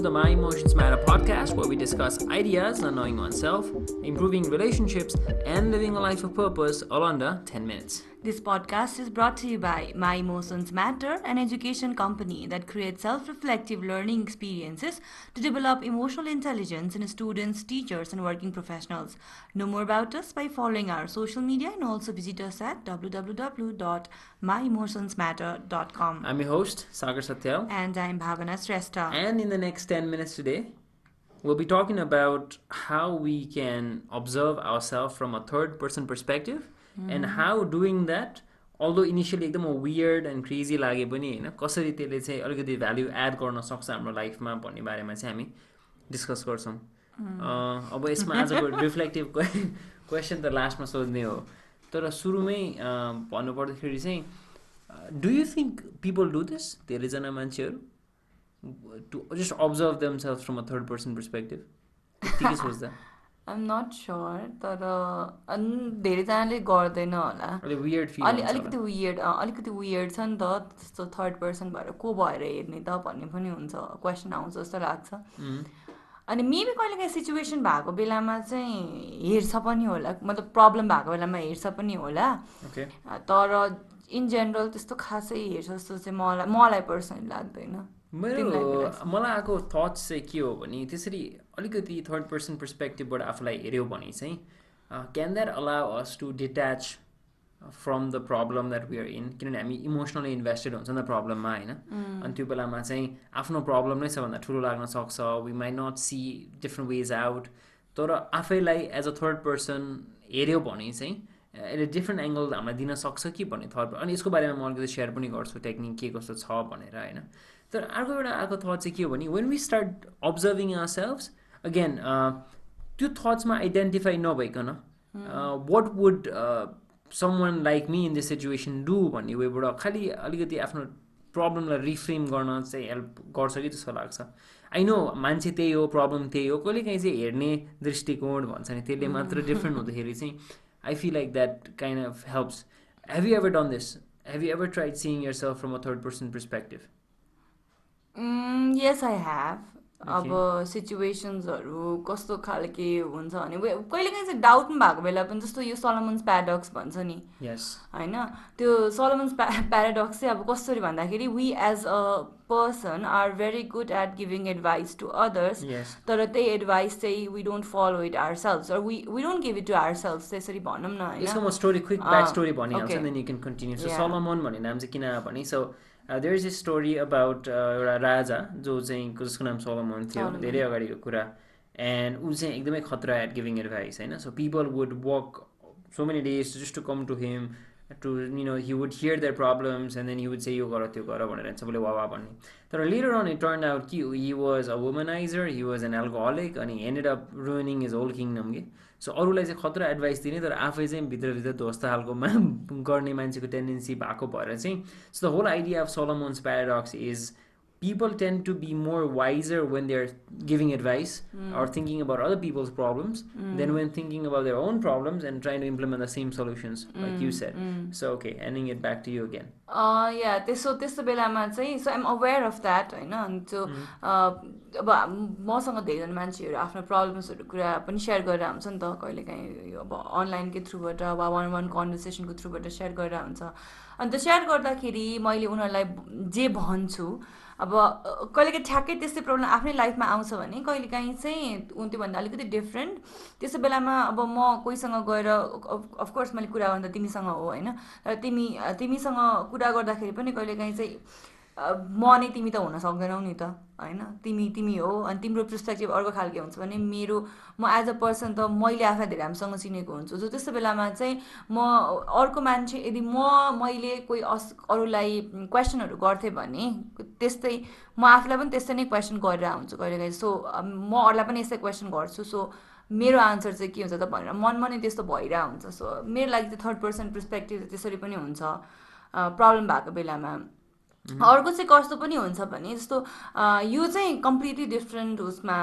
to the My Emotions Matter podcast, where we discuss ideas on knowing oneself, improving relationships, and living a life of purpose all under 10 minutes. This podcast is brought to you by My Emotions Matter, an education company that creates self-reflective learning experiences to develop emotional intelligence in students, teachers, and working professionals. Know more about us by following our social media and also visit us at www.myemotionsmatter.com. I'm your host, Sagar Satyal. And I'm Bhavana Shrestha. And in the next 10 minutes today, we'll be talking about how we can observe ourselves from a third person perspective and how doing that, although initially एकदम weird and crazy लागे पनि हैन कसरी त्यसले चाहिँ अलिकति value add गर्न सक्छ हाम्रो लाइफमा भन्ने बारेमा चाहिँ हामी डिस्कस गर्छौं। अब यसमा आजको रिफ्लेक्टिभ क्वेशन त लास्टमा सोध्ने हो, तर सुरुमै भन्नु पर्दाखेरि चाहिँ do you think people do this, धेरैजना मान्छेहरू to just observe themselves from a third person perspective? त्यतिकै सोच्दा I'm not sure, तर धेरैजनाले गर्दैन होला। अलिकति वियर्ड छ नि त, त्यस्तो थर्ड पर्सन भएर को भएर हेर्ने त भन्ने पनि हुन्छ, क्वेसन आउँछ जस्तो लाग्छ। अनि मेबी कहिलेकाहीँ सिचुएसन भएको बेलामा चाहिँ हेर्छ पनि होला, मतलब प्रब्लम भएको बेलामा हेर्छ पनि होला, तर इन जेनरल त्यस्तो खासै हेर्छ जस्तो चाहिँ मलाई पर्सनली लाग्दैन। मलाई आएको थट्स चाहिँ के हो भने त्यसरी अलिकति थर्ड पर्सन पर्सपेक्टिभबाट आफूलाई हेऱ्यो भने चाहिँ can that allow us to detach from the problem that we are in, किनभने हामी इमोसनली इन्भेस्टेड हुन्छ नि त प्रब्लममा हैन। अनि त्यो बेलामा चाहिँ आफ्नो प्रब्लम नै सबभन्दा ठुलो लाग्न सक्छ, we might not see different ways out, तर आफैलाई एज अ थर्ड पर्सन हेऱ्यो भने चाहिँ यसले डिफ्रेन्ट एङ्गल हामीलाई दिन सक्छ कि भन्ने थट। अनि यसको बारेमा म अलिकति सेयर पनि गर्छु टेक्निक के कस्तो छ भनेर हैन। तर अर्को एउटा आएको थट चाहिँ के हो भने when we start observing ourselves again, त्यो थट्समा आइडेन्टिफाई नभइकन what would someone like me in this situation do भन्ने वेबाट खालि अलिकति आफ्नो प्रब्लमलाई रिफ्रेम गर्न चाहिँ हेल्प गर्छ कि जस्तो लाग्छ। आई नो मान्छे त्यही हो, प्रब्लम त्यही हो, कहिलेकाहीँ चाहिँ हेर्ने दृष्टिकोण भन्छ नि त्यसले मात्र डिफ्रेन्ट हुँदाखेरि चाहिँ I feel like that kind of helps. Have you ever done this? Have you ever tried seeing yourself from a third person perspective? Yes, I have. अब सिचुएसन्सहरू कस्तो खालके हुन्छ भने कहिलेकाहीँ चाहिँ डाउट पनि भएको बेला पनि, जस्तो यो सोलोमन्स प्याराडक्स भन्छ नि होइन, त्यो सोलोमन्स प्याराडक्स चाहिँ अब कसरी भन्दाखेरि we as a person are very good at giving advice to others, तर त्यही एडभाइस चाहिँ we don't follow it ourselves और we don't give it to ourselves, त्यसरी भनौँ न हैन। यसको म स्टोरी क्विक ब्याक स्टोरी भनिहाल्छु and then you can continue. So Solomon भन्ने नाम चाहिँ किन भने, so there is a story about एउटा राजा जो चाहिँ जसको नाम सोलोमन थियो, धेरै अगाडिको कुरा, एन्ड ऊ चाहिँ एकदमै खतरा एट गिभिङ एडभाइस होइन। So people would walk so many days just to come to him to you know he would hear their problems and then he would say यो गर त्यो गर भनेर सबैले वाह भन्ने। तर later on it turn out कि he was a womaniser, he was an alcoholic, अनि ended up ruining his whole kingdom कि। सो अरूलाई चाहिँ खतरा एडभाइस दिने तर आफै चाहिँ भित्रभित्र ध्वस्त खालकोमा गर्ने मान्छेको टेन्डेन्सी भएको भएर चाहिँ, so the whole idea of Solomon's paradox is people tend to be more wiser when they're giving advice or thinking about other people's problems than when thinking about their own problems and trying to implement the same solutions like you said. So okay, ending it back to you again. Yeah, त्यस्तो बेलामा चाहिँ so I'm aware of that होइन। अनि त्यो अब मसँग धेरैजना मान्छेहरू आफ्नो प्रब्लम्सहरू कुरा पनि सेयर गरेर हुन्छ नि त, कहिलेकाहीँ अब अनलाइनकै थ्रुबाट वा वान वान कन्भर्सेसनको थ्रुबाट सेयर गरेर हुन्छ। अनि त्यो सेयर गर्दाखेरि मैले उनीहरूलाई जे भन्छु, अब कहिलेकाहीँ ठ्याक्कै त्यस्तै प्रब्लम आफ्नै लाइफमा आउँछ भने कहिलेकाहीँ चाहिँ त्योभन्दा अलिकति डिफ्रेन्ट। त्यस्तो बेलामा अब म कोहीसँग गएर अफकोर्स मैले कुरा गर्दा तिमीसँग हो होइन, र तिमीसँग कुरा गर्दाखेरि पनि कहिलेकाहीँ चाहिँ म नै तिमी त हुन सक्दैनौ नि त होइन, तिमी हो अनि तिम्रो पर्सपेक्टिभ अर्को खालको हुन्छ भने म एज अ पर्सन त मैले आफै धेरै राम्रोसँग चिनेको हुन्छु। जो त्यस्तो बेलामा चाहिँ म अर्को मान्छे यदि मैले कोही अरूलाई क्वेसनहरू गर्थेँ भने त्यस्तै म आफूलाई पनि त्यस्तै नै क्वेसन गरेर हुन्छु कहिलेकाहीँ। सो म अरूलाई पनि यस्तै क्वेसन गर्छु, सो मेरो आन्सर चाहिँ के हुन्छ त भनेर मनमा नै त्यस्तो भइरहेको हुन्छ। सो मेरो लागि चाहिँ थर्ड पर्सन पर्सपेक्टिभ त्यसरी पनि हुन्छ प्रब्लम भएको बेलामा। अर्को चाहिँ कस्तो पनि हुन्छ भने जस्तो यो चाहिँ कम्प्लिटली डिफ्रेन्ट उसमा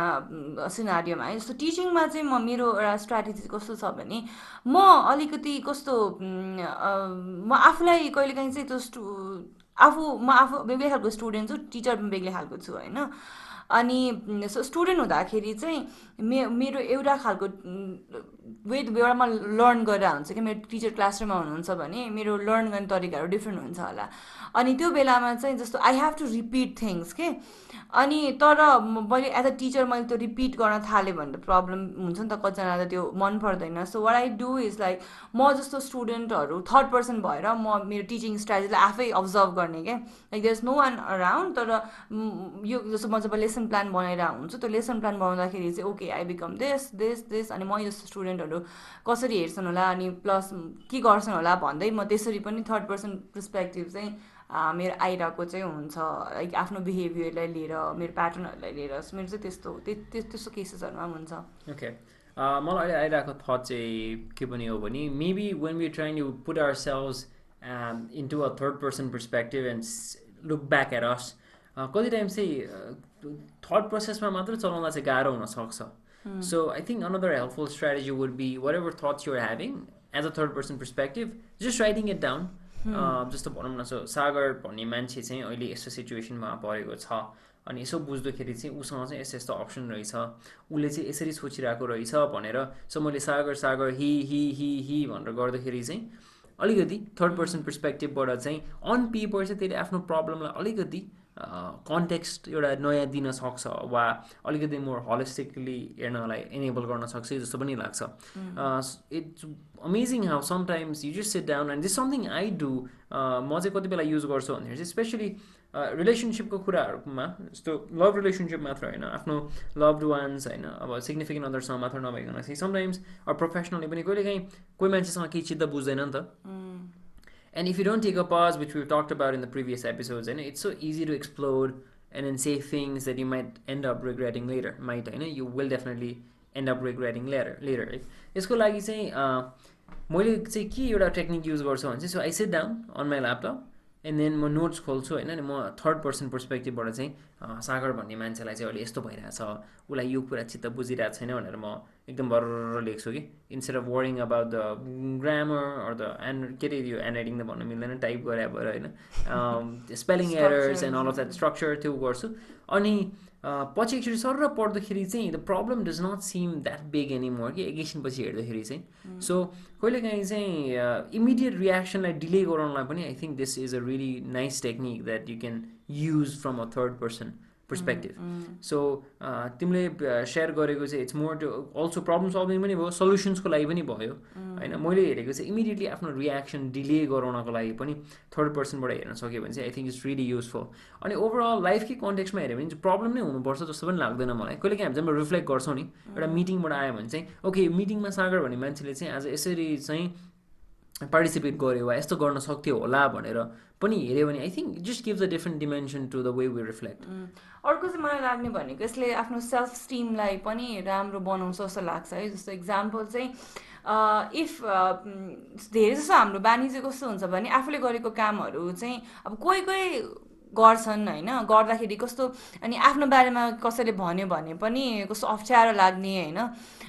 सिनारियोमा है। जस्तो टिचिङमा चाहिँ मेरो एउटा स्ट्राटेजी कस्तो छ भने म अलिकति कस्तो म आफूलाई कहिलेकाहीँ चाहिँ त्यो म आफू बेग्लै खालको स्टुडेन्ट छु, टिचर पनि बेग्लै खालको छु होइन। अनि सो स्टुडेन्ट हुँदाखेरि चाहिँ मेरो एउटा खालको वे एउटामा लर्न गरेर हुन्छ कि मेरो टिचर क्लासरुममा हुनुहुन्छ भने मेरो लर्न गर्ने तरिकाहरू डिफ्रेन्ट हुन्छ होला अनि त्यो बेलामा चाहिँ जस्तो I have to repeat things के अनि तर मैले एज अ टिचर मैले त्यो रिपिट गर्न थालेँ भने त प्रब्लम हुन्छ नि त कतिजनालाई त्यो मन पर्दैन so what I do is like म जस्तो स्टुडेन्टहरू थर्ड पर्सन भएर म मेरो टिचिङ स्ट्राटेजीलाई आफै अब्जर्भ गर्ने क्या like there is no one around तर यो जस्तो म जब लेसन प्लान बनाइरहेको हुन्छु त्यो लेसन प्लान बनाउँदाखेरि चाहिँ okay I become this this this अनि म जस्तो स्टुडेन्टहरू कसरी हेर्छन् होला अनि प्लस के गर्छन् होला भन्दै म त्यसरी पनि थर्ड पर्सन पर्सपेक्टिभ चाहिँ मेरो आइरहेको चाहिँ हुन्छ लाइक आफ्नो बिहेभियरलाई लिएर मेरो प्याटर्नहरूलाई लिएर मेरो चाहिँ त्यस्तो केसेसहरूमा पनि हुन्छ ओके मलाई अहिले आइरहेको थट चाहिँ के पनि हो भने maybe when we trying to put ourselves into a third person perspective and look back at us कति टाइम चाहिँ थट प्रोसेसमा मात्र चलाउँदा चाहिँ गाह्रो हुनसक्छ so I think another helpful strategy would be whatever thoughts you're having as a third person perspective just writing it down जस्तो भनौँ न सो सागर भन्ने मान्छे चाहिँ अहिले यस्तो सिचुएसनमा परेको छ अनि यसो बुझ्दाखेरि चाहिँ उसँग चाहिँ यस्तो यस्तो अप्सन रहेछ उसले चाहिँ यसरी सोचिरहेको रहेछ भनेर सो मैले सागर ही भनेर गर्दाखेरि चाहिँ अलिकति थर्ड पर्सन पर्सपेक्टिभबाट चाहिँ अन पेपर चाहिँ त्यसले आफ्नो प्रब्लमलाई अलिकति कन्टेक्स्ट एउटा नयाँ दिन सक्छ वा अलिकति मोर होलिस्टिकली हेर्नलाई इनेबल गर्न सक्छ जस्तो पनि लाग्छ it's amazing how sometimes you just sit down and this something I do म चाहिँ कति बेला युज गर्छु भन्दाखेरि चाहिँ स्पेसली रिलेसनसिपको कुराहरूमा जस्तो लभ रिलेसनसिप मात्र होइन आफ्नो लभड वान्स होइन अब सिग्निफिकेन्ट अदरसँग मात्र नभइकन चाहिँ समटाइम्स अब प्रोफेसनली पनि कहिलेकाहीँ कोही मान्छेसँग केही चित्त बुझ्दैन नि त And if you don't take a pause, which we've talked about in the previous episodes, and it's so easy to explode and then say things that you might end up regretting later. You will definitely end up regretting later. Right? यसको लागि चाहिँ मैले चाहिँ के एउटा technique use गर्छु भने चाहिँ so I sit down on my laptop and then म नोट्स खोल्छु होइन अनि म थर्ड पर्सन पर्सपेक्टिभबाट चाहिँ सागर भन्ने मान्छेलाई चाहिँ अहिले यस्तो भइरहेछ उसलाई यो कुरा चित्त बुझिरहेको छैन भनेर म एकदम भर्र लेख्छु कि instead of worrying about the grammar or the के अरे यो एनराइटिङ त भन्नु मिल्दैन टाइप गरे भएर होइन spelling errors and all of that structure त्यो गर्छु अनि पछि एकचोटि सर पढ्दाखेरि चाहिँ the problem does not seem that big anymore कि एकैछिनपछि हेर्दाखेरि चाहिँ सो कहिलेकाहीँ चाहिँ इमिडिएट रियाक्सनलाई डिले गराउनलाई पनि I think this is a really nice technique that you can use from a third person perspective so तिमीले सेयर गरेको चाहिँ it's more to also problem solving पनि भयो सल्युसन्सको लागि पनि भयो होइन मैले हेरेको चाहिँ इमिडिएटली आफ्नो रियाक्सन डिले गराउनको लागि पनि थर्ड पर्सनबाट हेर्न सक्यो भने चाहिँ I think it's really useful अनि ओभरअल लाइफकै कन्टेक्स्टमा हेऱ्यो भने प्रब्लम नै हुनुपर्छ जस्तो पनि लाग्दैन मलाई कहिलेकाहीँ हामी जब रिफ्लेक्ट गर्छौँ नि एउटा मिटिङबाट आयो भने चाहिँ ओके मिटिङमा सागर भन्ने मान्छेले चाहिँ आज यसरी चाहिँ पार्टिसिपेट गर्यो वा यस्तो गर्न सक्थ्यो होला भनेर पनि हेऱ्यो भने I think just gives a different dimension to the way we reflect अर्को चाहिँ मलाई लाग्ने भनेको यसले आफ्नो सेल्फ स्टिमलाई पनि राम्रो बनाउँछ जस्तो लाग्छ है जस्तो इक्जाम्पल चाहिँ इफ धेरै जस्तो हाम्रो बानी चाहिँ कस्तो हुन्छ भने आफूले गरेको कामहरू चाहिँ अब कोही कोही गर्छन् होइन गर्दाखेरि कस्तो अनि आफ्नो बारेमा कसैले भन्यो भने पनि कस्तो अप्ठ्यारो लाग्ने होइन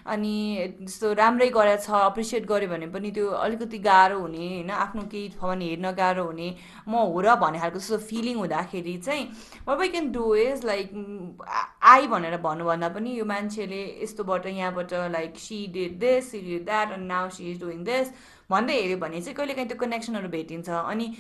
अनि जस्तो राम्रै गरेछ अप्रिसिएट गर्यो भने पनि त्यो अलिकति गाह्रो हुने होइन आफ्नो केही भने हेर्न गाह्रो हुने म हो र भन्ने खालको जस्तो फिलिङ हुँदाखेरि चाहिँ what we can do is like I भनेर भन्नुभन्दा पनि यो मान्छेले यस्तोबाट यहाँबाट like she did this she did that and now she is doing this भन्दै हेऱ्यो भने चाहिँ कहिलेकाहीँ त्यो कनेक्सनहरू भेटिन्छ अनि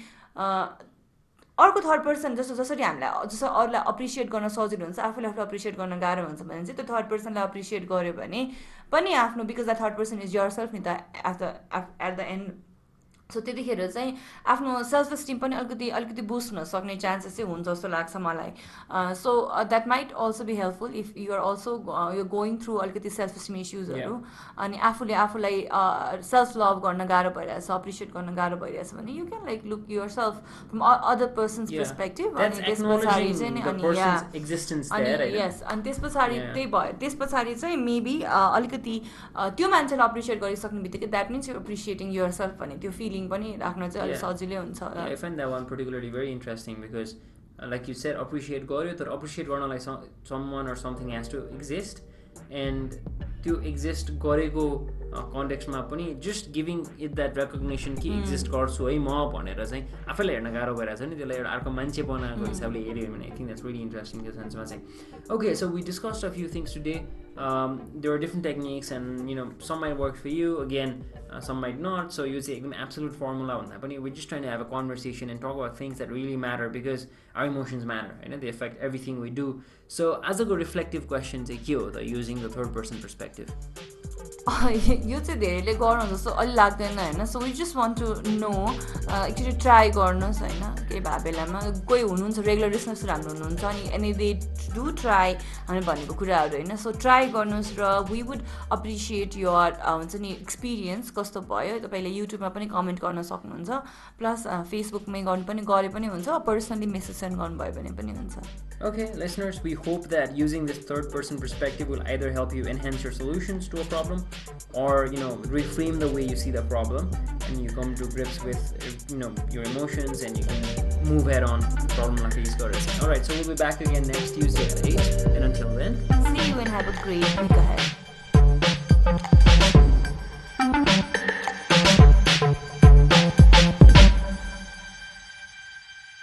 अर्को थर्ड पर्सन जसरी हामीलाई जस्तो अरूलाई अप्रिसिएट गर्न सजिलो हुन्छ आफूले आफूलाई अप्रिसिएट गर्न गाह्रो हुन्छ भने चाहिँ त्यो थर्ड पर्सनलाई अप्रिसिएट गर्यो भने पनि आफ्नो because the third person is yourself नि त एट द एन्ड सो त्यतिखेर चाहिँ आफ्नो सेल्फ एस्टिम पनि अलिकति बुस्ट हुन सक्ने चान्सेस चाहिँ हुन्छ जस्तो लाग्छ मलाई so that might also be helpful if you are also यो गोइङ थ्रु अलिकति सेल्फ एस्टिम इस्युजहरू अनि आफूले आफूलाई सेल्फ लभ गर्न गाह्रो भइरहेछ अप्रिसिएट गर्न गाह्रो भइरहेछ भने you can like look yourself from other person's perspective अनि त्यस पछाडि चाहिँ अनि यस अनि त्यस पछाडि त्यही भयो त्यस पछाडि चाहिँ मेबी अलिकति त्यो मान्छेलाई अप्रिसिएट गरिसक्ने बित्तिकै that means you appreciating yourself भन्ने त्यो फिलिङ पनि राख्न चाहिँ अलिक सजिलै हुन्छ I find that one particularly very interesting because like you said appreciate गर्यो तर appreciate गर्नलाई someone or something has to exist and त्यो एक्जिस्ट गरेको कन्टेक्स्टमा पनि just giving it that recognition कि एक्जिस्ट गर्छु है म भनेर चाहिँ आफैलाई हेर्न गाह्रो भइरहेको छ नि त्यसलाई एउटा अर्को मान्छे बनाएको हिसाबले हेऱ्यो भने I think that's really interesting त्यो सेन्समा चाहिँ okay so we discussed a few things today there are different techniques and some might work for you again, some might not, so you say एकदम absolute formula भन्दा पनि we're just trying to have a conversation and talk about things that really matter because our emotions matter and they affect everything we do. So आजको reflective question चाहिँ के हो त using the third person perspective? यो चाहिँ धेरैले गर्नु जस्तो अलि लाग्दैन होइन so we just want to no एकचोटि ट्राई गर्नुहोस् होइन केही भए बेलामा कोही हुनुहुन्छ रेगुलर लिसनर्सहरू हाम्रो हुनुहुन्छ अनि दे डु ट्राई हामी भनेको कुराहरू होइन सो ट्राई गर्नुहोस् र वी वुड अप्रिसिएट योर हुन्छ नि एक्सपिरियन्स कस्तो भयो तपाईँले युट्युबमा पनि कमेन्ट गर्न सक्नुहुन्छ प्लस फेसबुकमै गर्नु पनि गरे पनि हुन्छ पर्सनली मेसेज सेन्ड गर्नुभयो भने पनि हुन्छ. Okay, listeners, we hope that using this third person perspective will either help you enhance your solutions to a problem or, reframe the way you see the problem and you come to grips with, your emotions and you can move head on problem like these guys. Alright, so we'll be back again next Tuesday at 8 and until then, see you and have a great week ahead.